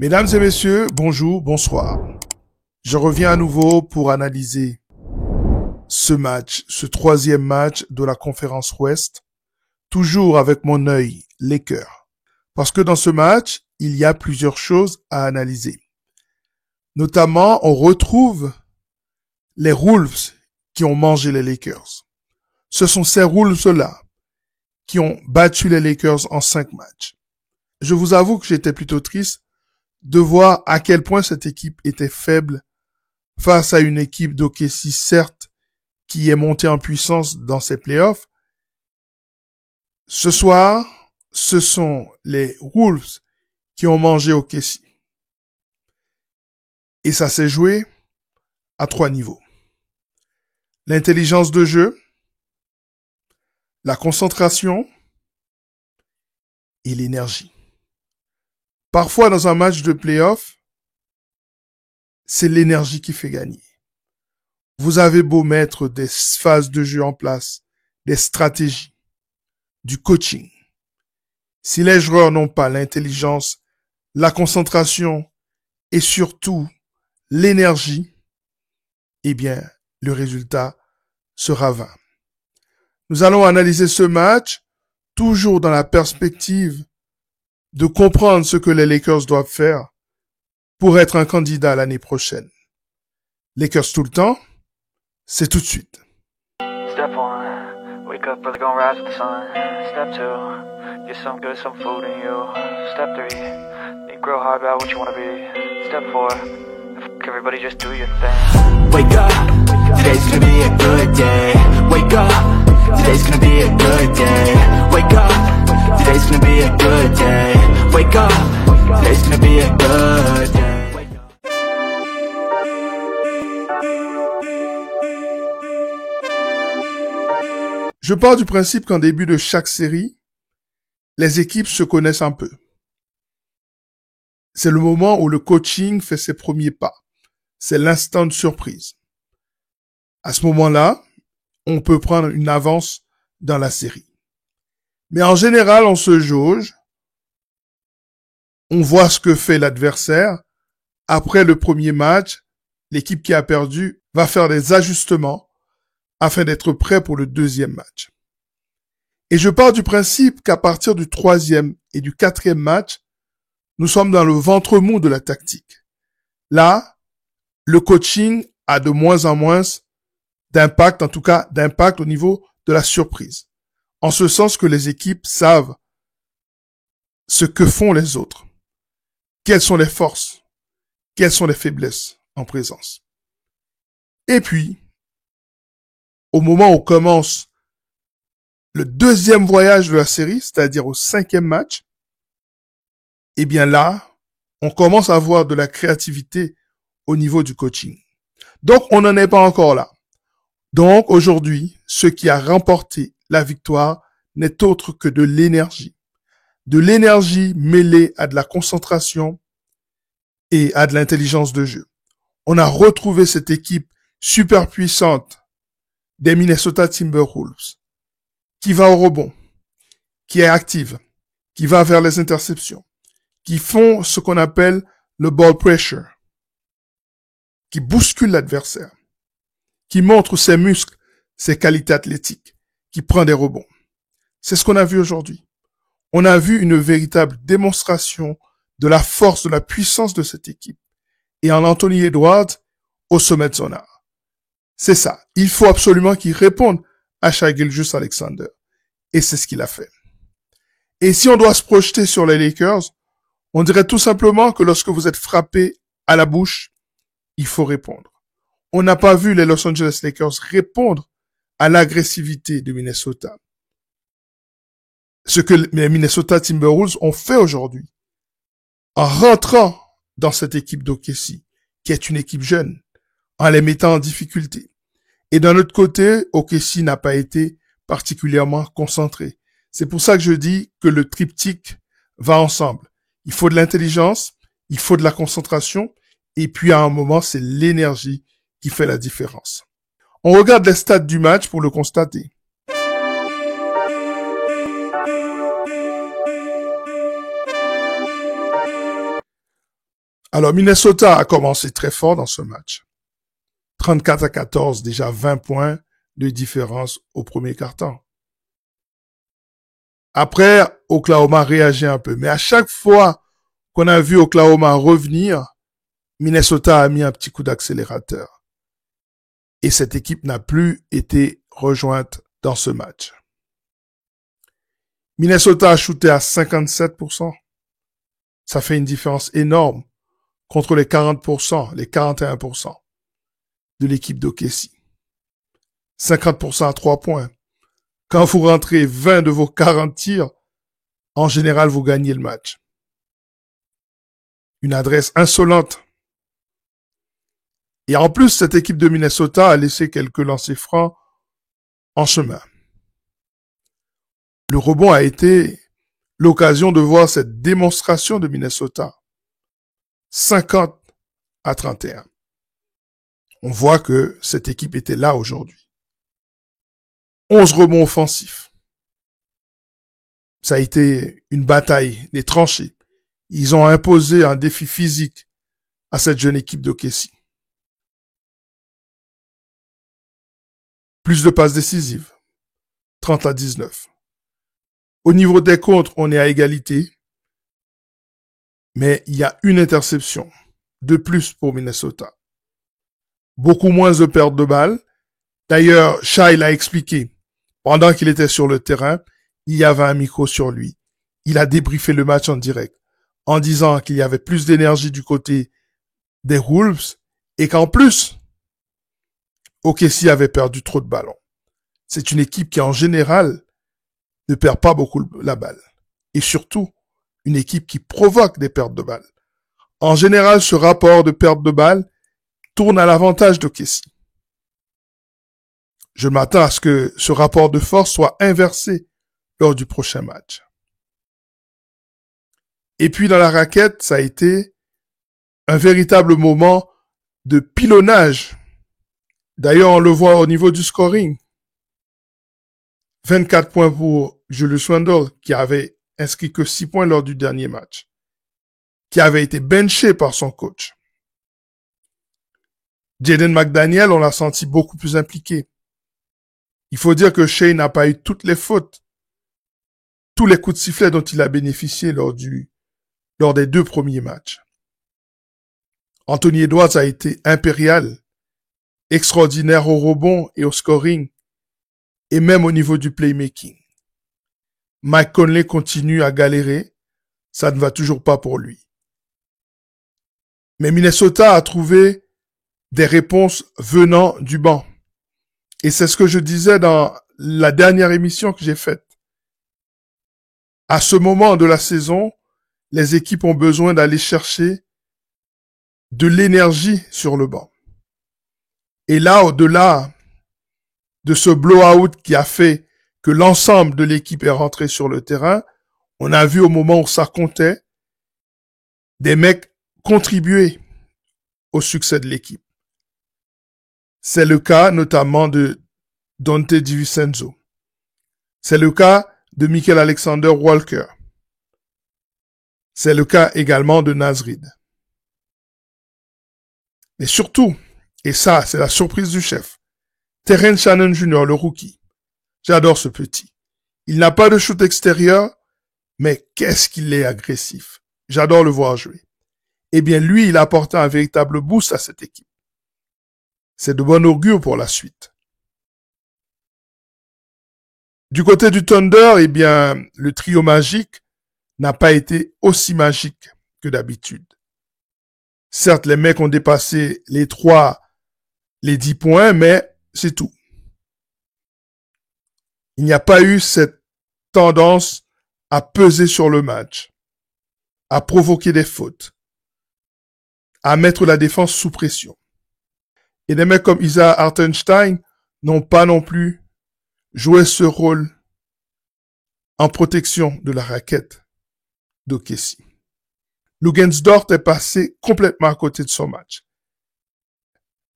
Mesdames et messieurs, bonjour, bonsoir. Je reviens à nouveau pour analyser ce match, ce troisième match de la conférence Ouest, toujours avec mon œil Lakers. Parce que dans ce match, il y a plusieurs choses à analyser. Notamment, on retrouve les Wolves qui ont mangé les Lakers. Ce sont ces Wolves-là qui ont battu les Lakers en 5 matchs. Je vous avoue que j'étais plutôt triste de voir à quel point cette équipe était faible face à une équipe d'OKC, certes, qui est montée en puissance dans ses playoffs. Ce soir, ce sont les Wolves qui ont mangé OKC. Et ça s'est joué à 3 niveaux. L'intelligence de jeu, la concentration et l'énergie. Parfois, dans un match de playoff, c'est l'énergie qui fait gagner. Vous avez beau mettre des phases de jeu en place, des stratégies, du coaching. Si les joueurs n'ont pas l'intelligence, la concentration et surtout l'énergie, eh bien, le résultat sera vain. Nous allons analyser ce match toujours dans la perspective de comprendre ce que les Lakers doivent faire pour être un candidat l'année prochaine. Lakers tout le temps, c'est tout de suite. Step one, wake up early, gonna rise with the sun. Step two, get some good, some food in you. Step three, think real hard about what you wanna be. Step four, everybody just do your thing. Wake up, today's gonna be a good day. Wake up, today's gonna be a good day. Wake up, today's gonna be a good day. Wake up, today's gonna be a good day. Je pars du principe qu'en début de chaque série, les équipes se connaissent un peu. C'est le moment où le coaching fait ses premiers pas. C'est l'instant de surprise. À ce moment-là, on peut prendre une avance dans la série. Mais en général, on se jauge, on voit ce que fait l'adversaire. Après le premier match, l'équipe qui a perdu va faire des ajustements afin d'être prêt pour le deuxième match. Et je pars du principe qu'à partir du troisième et du quatrième match, nous sommes dans le ventre mou de la tactique. Là, le coaching a de moins en moins d'impact, en tout cas d'impact au niveau de la surprise. En ce sens que les équipes savent ce que font les autres. Quelles sont les forces, quelles sont les faiblesses en présence. Et puis, au moment où commence le deuxième voyage de la série, c'est-à-dire au 5e match, eh bien là, on commence à voir de la créativité au niveau du coaching. Donc, on n'en est pas encore là. Donc, aujourd'hui, ce qui a remporté la victoire n'est autre que de l'énergie. De l'énergie mêlée à de la concentration et à de l'intelligence de jeu. On a retrouvé cette équipe super puissante des Minnesota Timberwolves, qui va au rebond, qui est active, qui va vers les interceptions, qui font ce qu'on appelle le ball pressure, qui bouscule l'adversaire, qui montre ses muscles, ses qualités athlétiques, qui prend des rebonds. C'est ce qu'on a vu aujourd'hui. On a vu une véritable démonstration de la force, de la puissance de cette équipe. Et en Anthony Edwards, au sommet de son art. C'est ça. Il faut absolument qu'il réponde à Shai Gilgeous-Alexander. Et c'est ce qu'il a fait. Et si on doit se projeter sur les Lakers, on dirait tout simplement que lorsque vous êtes frappé à la bouche, il faut répondre. On n'a pas vu les Los Angeles Lakers répondre à l'agressivité de Minnesota. Ce que les Minnesota Timberwolves ont fait aujourd'hui, en rentrant dans cette équipe d'OKC, qui est une équipe jeune, en les mettant en difficulté. Et d'un autre côté, OKC n'a pas été particulièrement concentré. C'est pour ça que je dis que le triptyque va ensemble. Il faut de l'intelligence, il faut de la concentration, et puis à un moment, c'est l'énergie qui fait la différence. On regarde les stats du match pour le constater. Alors, Minnesota a commencé très fort dans ce match. 34-14, déjà 20 points de différence au premier quart-temps. Après, Oklahoma réagit un peu. Mais à chaque fois qu'on a vu Oklahoma revenir, Minnesota a mis un petit coup d'accélérateur. Et cette équipe n'a plus été rejointe dans ce match. Minnesota a shooté à 57%. Ça fait une différence énorme contre les 40%, les 41% de l'équipe d'OKC. 50% à 3 points. Quand vous rentrez 20 de vos 40 tirs, en général, vous gagnez le match. Une adresse insolente. Et en plus, cette équipe de Minnesota a laissé quelques lancers francs en chemin. Le rebond a été l'occasion de voir cette démonstration de Minnesota. 50-31. On voit que cette équipe était là aujourd'hui. 11 rebonds offensifs. Ça a été une bataille des tranchées. Ils ont imposé un défi physique à cette jeune équipe d'OKC. Plus de passes décisives. 30-19. Au niveau des contres, on est à égalité. Mais il y a une interception de plus pour Minnesota. Beaucoup moins de pertes de balles. D'ailleurs, Shai l'a expliqué. Pendant qu'il était sur le terrain, il y avait un micro sur lui. Il a débriefé le match en direct en disant qu'il y avait plus d'énergie du côté des Wolves et qu'en plus, OKC avait perdu trop de ballons. C'est une équipe qui, en général, ne perd pas beaucoup la balle. Et surtout, une équipe qui provoque des pertes de balles. En général, ce rapport de perte de balles tourne à l'avantage d'OKC. Je m'attends à ce que ce rapport de force soit inversé lors du prochain match. Et puis dans la raquette, ça a été un véritable moment de pilonnage. D'ailleurs, on le voit au niveau du scoring. 24 points pour Julius Randle, qui avait inscrit que 6 points lors du dernier match, qui avait été benché par son coach. Jaden McDaniel, on l'a senti beaucoup plus impliqué. Il faut dire que Shai n'a pas eu toutes les fautes, tous les coups de sifflet dont il a bénéficié lors des 2 premiers matchs. Anthony Edwards a été impérial, extraordinaire au rebond et au scoring, et même au niveau du playmaking. Mike Conley continue à galérer, ça ne va toujours pas pour lui. Mais Minnesota a trouvé des réponses venant du banc. Et c'est ce que je disais dans la dernière émission que j'ai faite. À ce moment de la saison, les équipes ont besoin d'aller chercher de l'énergie sur le banc. Et là, au-delà de ce blowout qui a fait que l'ensemble de l'équipe est rentré sur le terrain, on a vu au moment où ça comptait, des mecs contribuer au succès de l'équipe. C'est le cas notamment de Dante DiVincenzo. C'est le cas de Michael Alexander Walker. C'est le cas également de Naz Reid. Mais surtout, et ça c'est la surprise du chef, Terrence Shannon Jr., le rookie. J'adore ce petit. Il n'a pas de shoot extérieur, mais qu'est-ce qu'il est agressif. J'adore le voir jouer. Eh bien, lui, il a apporté un véritable boost à cette équipe. C'est de bon augure pour la suite. Du côté du Thunder, eh bien, le trio magique n'a pas été aussi magique que d'habitude. Certes, les mecs ont dépassé les 10 points, mais c'est tout. Il n'y a pas eu cette tendance à peser sur le match, à provoquer des fautes, à mettre la défense sous pression. Et des mecs comme Isaiah Hartenstein n'ont pas non plus joué ce rôle en protection de la raquette d'OKC. Luguentz-Dort est passé complètement à côté de son match.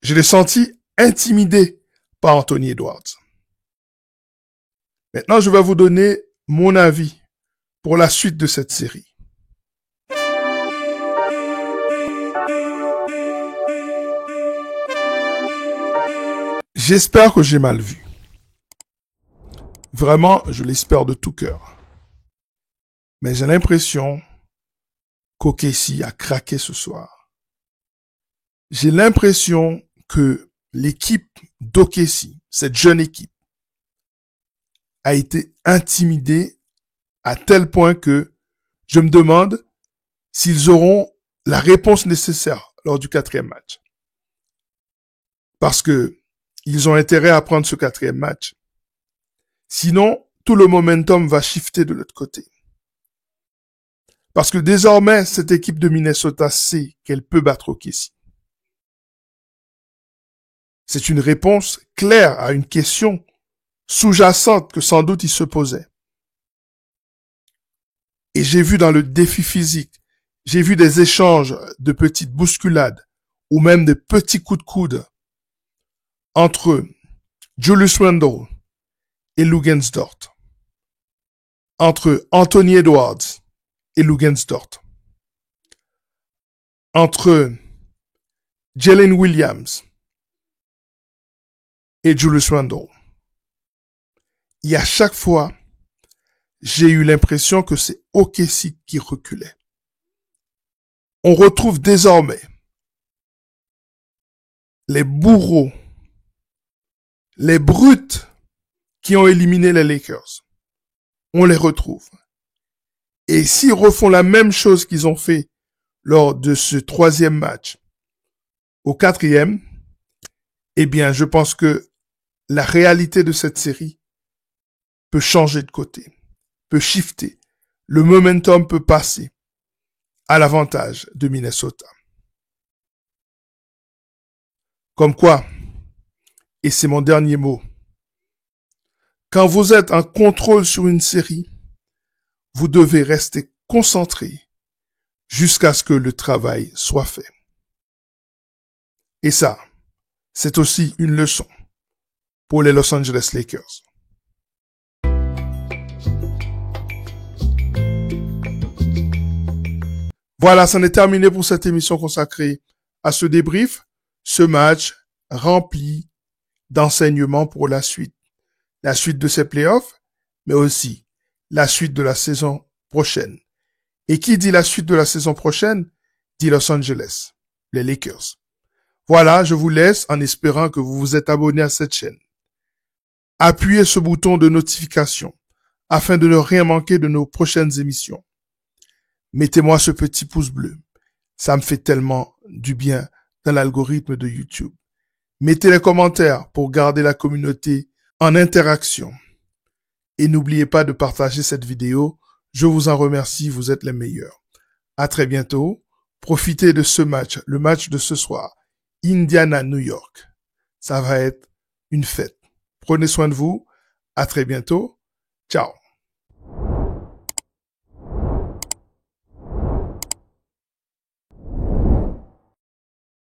Je l'ai senti intimidé par Anthony Edwards. Maintenant, je vais vous donner mon avis pour la suite de cette série. J'espère que j'ai mal vu. Vraiment, je l'espère de tout cœur. Mais j'ai l'impression qu'OKC a craqué ce soir. J'ai l'impression que l'équipe d'OKC, cette jeune équipe, a été intimidée à tel point que je me demande s'ils auront la réponse nécessaire lors du 4e match. Parce que ils ont intérêt à prendre ce 4e match. Sinon, tout le momentum va shifter de l'autre côté. Parce que désormais, cette équipe de Minnesota sait qu'elle peut battre OKC. C'est une réponse claire à une question sous-jacente que sans doute ils se posaient. Et j'ai vu dans le défi physique, j'ai vu des échanges de petites bousculades ou même de petits coups de coude entre Julius Randle et Luguentz-Dort, entre Anthony Edwards et Luguentz-Dort, entre Jalen Williams et Julius Randle. Et à chaque fois, j'ai eu l'impression que c'est OKC qui reculait. On retrouve désormais les bourreaux, les brutes qui ont éliminé les Lakers. On les retrouve. Et s'ils refont la même chose qu'ils ont fait lors de ce 3e match au 4e, eh bien, je pense que la réalité de cette série peut changer de côté, peut shifter. Le momentum peut passer à l'avantage de Minnesota. Comme quoi, et c'est mon dernier mot, quand vous êtes en contrôle sur une série, vous devez rester concentré jusqu'à ce que le travail soit fait. Et ça, c'est aussi une leçon pour les Los Angeles Lakers. Voilà, c'en est terminé pour cette émission consacrée à ce débrief, ce match rempli d'enseignements pour la suite de ces playoffs, mais aussi la suite de la saison prochaine. Et qui dit la suite de la saison prochaine, dit Los Angeles, les Lakers. Voilà, je vous laisse en espérant que vous vous êtes abonné à cette chaîne. Appuyez ce bouton de notification afin de ne rien manquer de nos prochaines émissions. Mettez-moi ce petit pouce bleu. Ça me fait tellement du bien dans l'algorithme de YouTube. Mettez les commentaires pour garder la communauté en interaction. Et n'oubliez pas de partager cette vidéo. Je vous en remercie, vous êtes les meilleurs. À très bientôt. Profitez de ce match, le match de ce soir. Indiana-New York. Ça va être une fête. Prenez soin de vous. À très bientôt. Ciao.